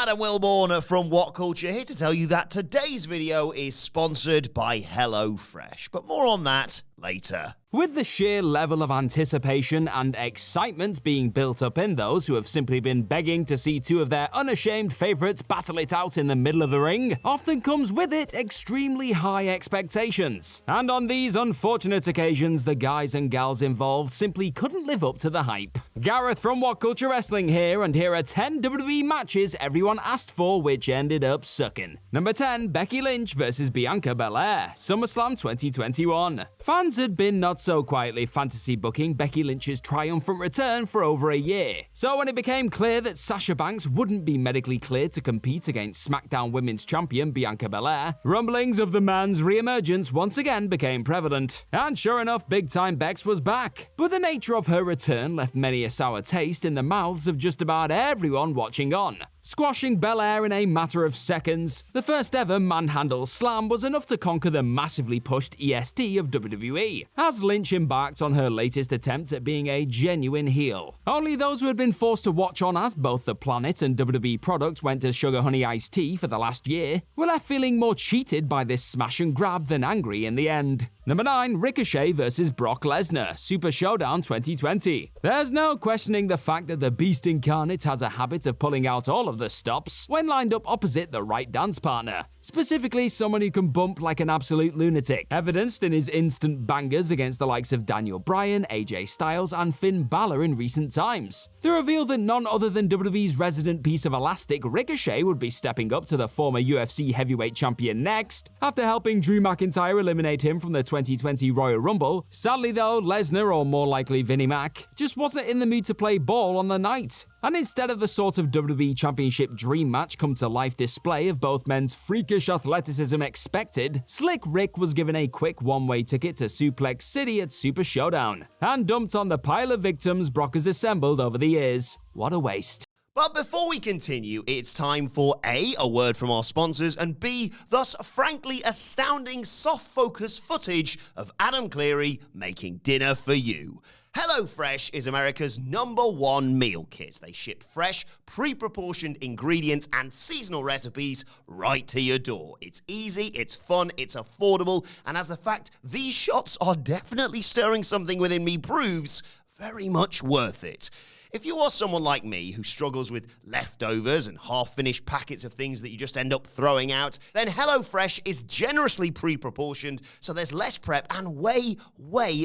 Adam Wilborn from What Culture, here to tell you that today's video is sponsored by HelloFresh, but more on that later. With the sheer level of anticipation and excitement being built up in those who have simply been begging to see two of their unashamed favourites battle it out in the middle of the ring, often comes with it extremely high expectations. And on these unfortunate occasions, the guys and gals involved simply couldn't live up to the hype. Gareth from What Culture Wrestling here, and here are 10 WWE matches everyone asked for which ended up sucking. Number 10, Becky Lynch vs Bianca Belair, SummerSlam 2021. Fans had been not so quietly fantasy booking Becky Lynch's triumphant return for over a year. So when it became clear that Sasha Banks wouldn't be medically cleared to compete against SmackDown Women's Champion Bianca Belair, rumblings of the man's re-emergence once again became prevalent. And sure enough, Big Time Bex was back. But the nature of her return left many a sour taste in the mouths of just about everyone watching on. Squashing Belair in a matter of seconds, the first ever manhandle slam was enough to conquer the massively pushed EST of WWE, as Lynch embarked on her latest attempt at being a genuine heel. Only those who had been forced to watch on as both the Planet and WWE product went to Sugar Honey Iced Tea for the last year were left feeling more cheated by this smash and grab than angry in the end. Number 9, Ricochet vs Brock Lesnar, Super Showdown 2020. There's no questioning the fact that the Beast Incarnate has a habit of pulling out all of the stops when lined up opposite the right dance partner, specifically someone who can bump like an absolute lunatic, evidenced in his instant bangers against the likes of Daniel Bryan, AJ Styles, and Finn Balor in recent times. The reveal that none other than WWE's resident piece of elastic, Ricochet, would be stepping up to the former UFC heavyweight champion next, after helping Drew McIntyre eliminate him from the 2020 Royal Rumble. Sadly though, Lesnar, or more likely Vinnie Mac, just wasn't in the mood to play ball on the night. And instead of the sort of WWE Championship dream match come to life display of both men's freakish athleticism expected, Slick Rick was given a quick one-way ticket to Suplex City at Super Showdown, and dumped on the pile of victims Brock has assembled over the years. What a waste. But before we continue, it's time for A, a word from our sponsors, and B, thus frankly astounding soft-focus footage of Adam Cleary making dinner for you. HelloFresh is America's #1 meal kit. They ship fresh, pre-proportioned ingredients and seasonal recipes right to your door. It's easy, it's fun, it's affordable, and as the fact these shots are definitely stirring something within me proves, very much worth it. If you are someone like me who struggles with leftovers and half-finished packets of things that you just end up throwing out, then HelloFresh is generously pre-proportioned, so there's less prep and way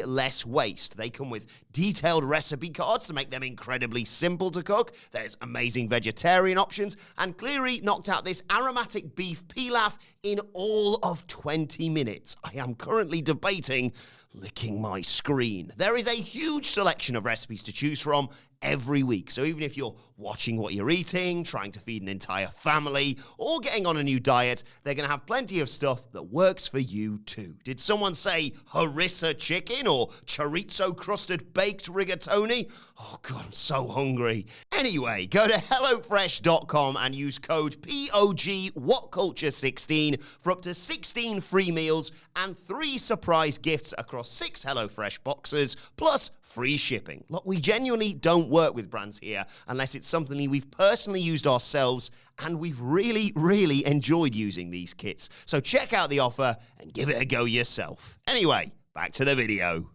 less waste. They come with detailed recipe cards to make them incredibly simple to cook. There's amazing vegetarian options, and Cleary knocked out this aromatic beef pilaf in all of 20 minutes. I am currently debating licking my screen. There is a huge selection of recipes to choose from every week, so even if you're watching what you're eating, trying to feed an entire family, or getting on a new diet, they're going to have plenty of stuff that works for you too. Did someone say harissa chicken or chorizo-crusted baked rigatoni? Oh god, I'm so hungry. Anyway, go to HelloFresh.com and use code POGWhatCulture16 for up to 16 free meals and 3 surprise gifts across 6 HelloFresh boxes, plus free shipping. Look, we genuinely don't work with brands here unless it's something we've personally used ourselves, and we've really enjoyed using these kits. So check out the offer and give it a go yourself. Anyway, back to the video.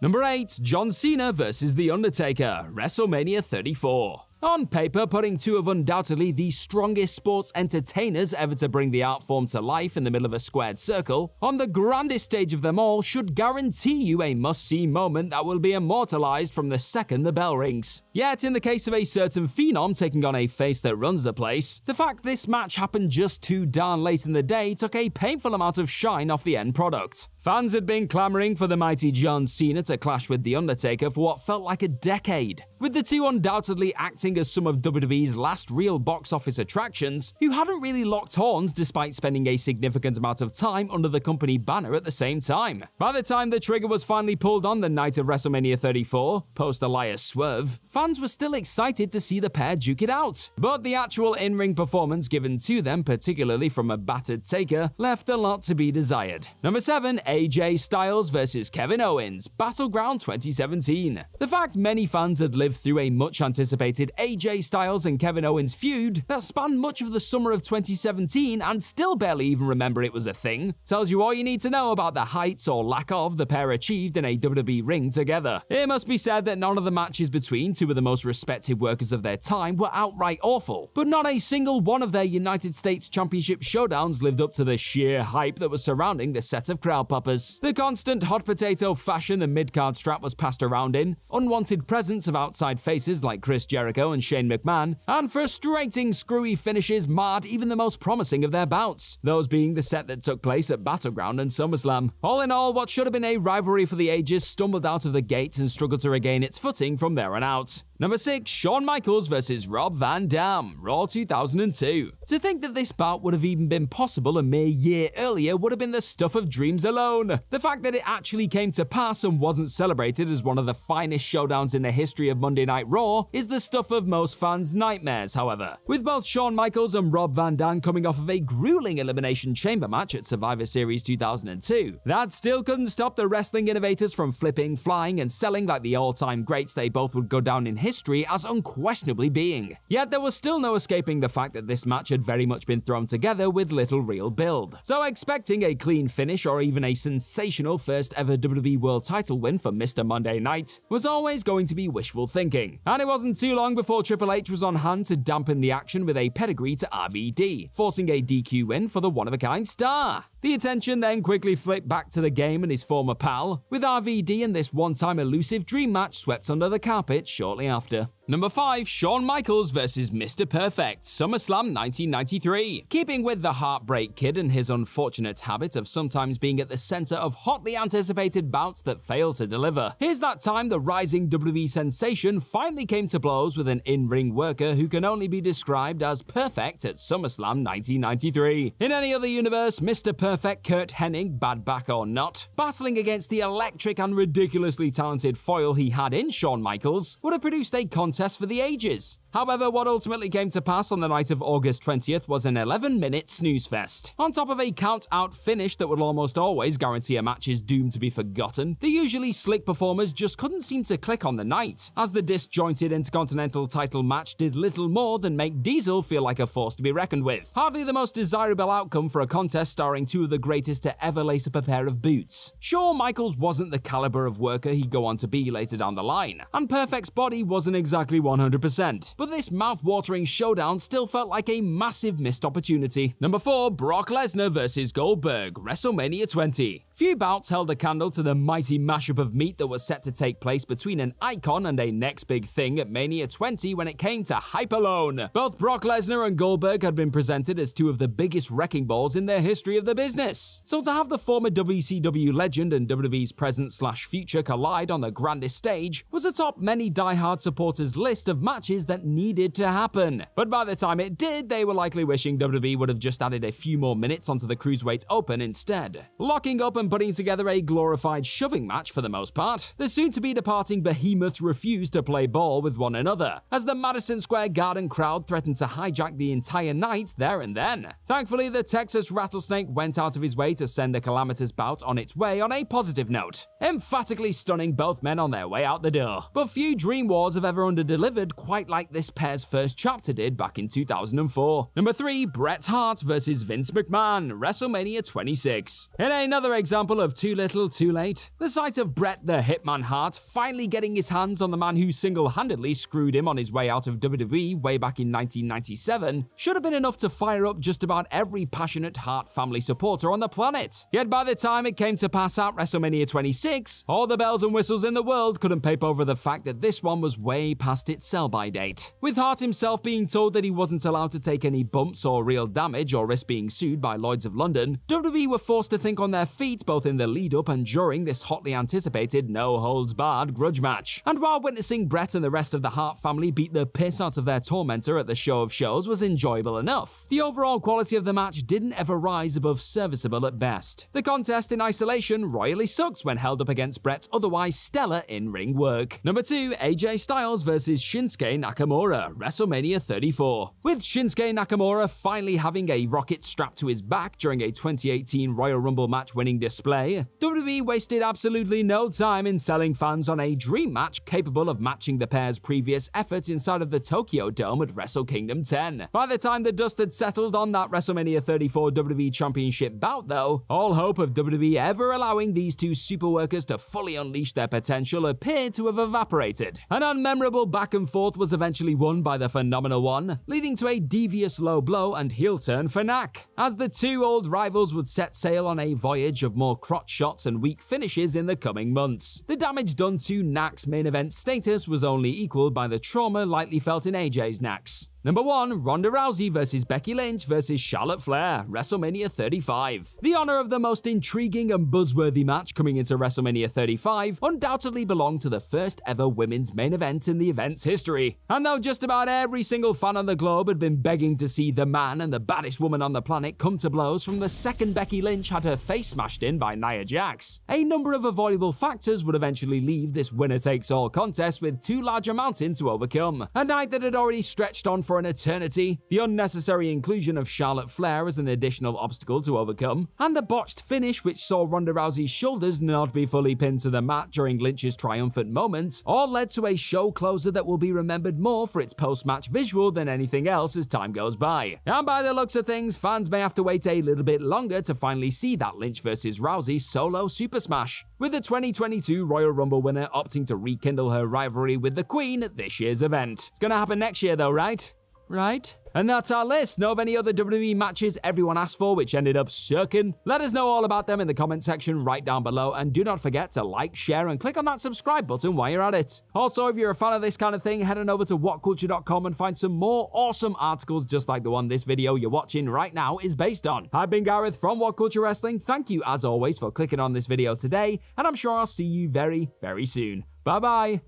Number 8, John Cena vs The Undertaker, WrestleMania 34. On paper, putting two of undoubtedly the strongest sports entertainers ever to bring the art form to life in the middle of a squared circle, on the grandest stage of them all, should guarantee you a must-see moment that will be immortalized from the second the bell rings. Yet, in the case of a certain phenom taking on a face that runs the place, the fact this match happened just too darn late in the day took a painful amount of shine off the end product. Fans had been clamoring for the mighty John Cena to clash with The Undertaker for what felt like a decade, with the two undoubtedly acting as some of WWE's last real box office attractions, who hadn't really locked horns despite spending a significant amount of time under the company banner at the same time. By the time the trigger was finally pulled on the night of WrestleMania 34, post Elias swerve, fans were still excited to see the pair duke it out. But the actual in-ring performance given to them, particularly from a battered Taker, left a lot to be desired. Number 7, AJ Styles vs Kevin Owens, Battleground 2017. The fact many fans had lived through a much-anticipated AJ Styles and Kevin Owens feud that spanned much of the summer of 2017 and still barely even remember it was a thing tells you all you need to know about the heights or lack of the pair achieved in a WWE ring together. It must be said that none of the matches between two of the most respected workers of their time were outright awful, but not a single one of their United States Championship showdowns lived up to the sheer hype that was surrounding the set of crowd poppers. The constant hot potato fashion the mid-card strap was passed around in, unwanted presence of outside faces like Chris Jericho and Shane McMahon, and frustrating screwy finishes marred even the most promising of their bouts, those being the set that took place at Battleground and SummerSlam. All in all, what should have been a rivalry for the ages stumbled out of the gate and struggled to regain its footing from there on out. Number 6, Shawn Michaels vs Rob Van Dam, Raw 2002. To think that this bout would have even been possible a mere year earlier would have been the stuff of dreams alone. The fact that it actually came to pass and wasn't celebrated as one of the finest showdowns in the history of Monday Night Raw is the stuff of most fans' nightmares, however. With both Shawn Michaels and Rob Van Dam coming off of a grueling Elimination Chamber match at Survivor Series 2002, that still couldn't stop the wrestling innovators from flipping, flying, and selling like the all-time greats they both would go down in history as unquestionably being. Yet there was still no escaping the fact that this match had very much been thrown together with little real build. So expecting a clean finish or even a sensational first ever WWE World title win for Mr. Monday Night was always going to be wishful thinking. And it wasn't too long before Triple H was on hand to dampen the action with a pedigree to RVD, forcing a DQ win for the one-of-a-kind star. The attention then quickly flipped back to the game and his former pal, with RVD and this one-time elusive dream match swept under the carpet shortly after. Number 5, Shawn Michaels vs Mr. Perfect, SummerSlam 1993. Keeping with the Heartbreak Kid and his unfortunate habit of sometimes being at the center of hotly anticipated bouts that fail to deliver, here's that time the rising WWE sensation finally came to blows with an in-ring worker who can only be described as perfect at SummerSlam 1993. In any other universe, Mr. Perfect Kurt Hennig, bad back or not, battling against the electric and ridiculously talented foil he had in Shawn Michaels, would have produced a contest for the ages. However, what ultimately came to pass on the night of August 20th was an 11-minute snooze fest. On top of a count-out finish that would almost always guarantee a match is doomed to be forgotten, the usually slick performers just couldn't seem to click on the night, as the disjointed Intercontinental title match did little more than make Diesel feel like a force to be reckoned with. Hardly the most desirable outcome for a contest starring two of the greatest to ever lace up a pair of boots. Sure, Michaels wasn't the caliber of worker he'd go on to be later down the line, and Perfect's body wasn't exactly 100%, but this mouth-watering showdown still felt like a massive missed opportunity. Number 4, Brock Lesnar vs Goldberg, WrestleMania 20. Few bouts held a candle to the mighty mashup of meat that was set to take place between an icon and a next big thing at Mania 20 when it came to hype alone. Both Brock Lesnar and Goldberg had been presented as two of the biggest wrecking balls in their history of the business. So to have the former WCW legend and WWE's present/future collide on the grandest stage was atop many diehard supporters' list of matches that needed to happen. But by the time it did, they were likely wishing WWE would have just added a few more minutes onto the Cruiserweight Open instead. Locking up and putting together a glorified shoving match for the most part, the soon-to-be departing behemoths refused to play ball with one another, as the Madison Square Garden crowd threatened to hijack the entire night there and then. Thankfully, the Texas Rattlesnake went out of his way to send the calamitous bout on its way on a positive note, emphatically stunning both men on their way out the door. But few Dream Wars have ever under-delivered quite like this pair's first chapter did back in 2004. Number 3, Bret Hart vs Vince McMahon, WrestleMania 26. In another example of too little, too late, the sight of Bret the Hitman Hart finally getting his hands on the man who single-handedly screwed him on his way out of WWE way back in 1997 should have been enough to fire up just about every passionate Hart family supporter on the planet. Yet by the time it came to pass out WrestleMania 26, all the bells and whistles in the world couldn't paper over the fact that this one was way past its sell-by date. With Hart himself being told that he wasn't allowed to take any bumps or real damage or risk being sued by Lloyds of London, WWE were forced to think on their feet both in the lead-up and during this hotly anticipated no-holds-barred grudge match. And while witnessing Bret and the rest of the Hart family beat the piss out of their tormentor at the show of shows was enjoyable enough, the overall quality of the match didn't ever rise above serviceable at best. The contest in isolation royally sucked when held up against Bret's otherwise stellar in-ring work. Number 2, AJ Styles vs Shinsuke Nakamura, WrestleMania 34. With Shinsuke Nakamura finally having a rocket strapped to his back during a 2018 Royal Rumble match winning this display, WWE wasted absolutely no time in selling fans on a dream match capable of matching the pair's previous effort inside of the Tokyo Dome at Wrestle Kingdom 10. By the time the dust had settled on that WrestleMania 34 WWE Championship bout, though, all hope of WWE ever allowing these two superworkers to fully unleash their potential appeared to have evaporated. An unmemorable back and forth was eventually won by the Phenomenal One, leading to a devious low blow and heel turn for Nak, as the two old rivals would set sail on a voyage of more crotch shots and weak finishes in the coming months. The damage done to Nak's main event status was only equaled by the trauma lightly felt in AJ's Nax. Number 1, Ronda Rousey versus Becky Lynch versus Charlotte Flair, WrestleMania 35. The honor of the most intriguing and buzzworthy match coming into WrestleMania 35 undoubtedly belonged to the first ever women's main event in the event's history. And though just about every single fan on the globe had been begging to see the man and the baddest woman on the planet come to blows from the second Becky Lynch had her face smashed in by Nia Jax, a number of avoidable factors would eventually leave this winner-takes-all contest with too large a mountain to overcome. A night that had already stretched on for an eternity, the unnecessary inclusion of Charlotte Flair as an additional obstacle to overcome, and the botched finish which saw Ronda Rousey's shoulders not be fully pinned to the mat during Lynch's triumphant moment, all led to a show closer that will be remembered more for its post-match visual than anything else as time goes by. And by the looks of things, fans may have to wait a little bit longer to finally see that Lynch versus Rousey solo Super Smash, with the 2022 Royal Rumble winner opting to rekindle her rivalry with the Queen at this year's event. It's gonna happen next year though, right? Right? And that's our list. Know of any other WWE matches everyone asked for which ended up sucking? Let us know all about them in the comment section right down below, and do not forget to like, share, and click on that subscribe button while you're at it. Also, if you're a fan of this kind of thing, head on over to whatculture.com and find some more awesome articles just like the one this video you're watching right now is based on. I've been Gareth from What Culture Wrestling. Thank you as always for clicking on this video today, and I'm sure I'll see you very, very soon. Bye bye.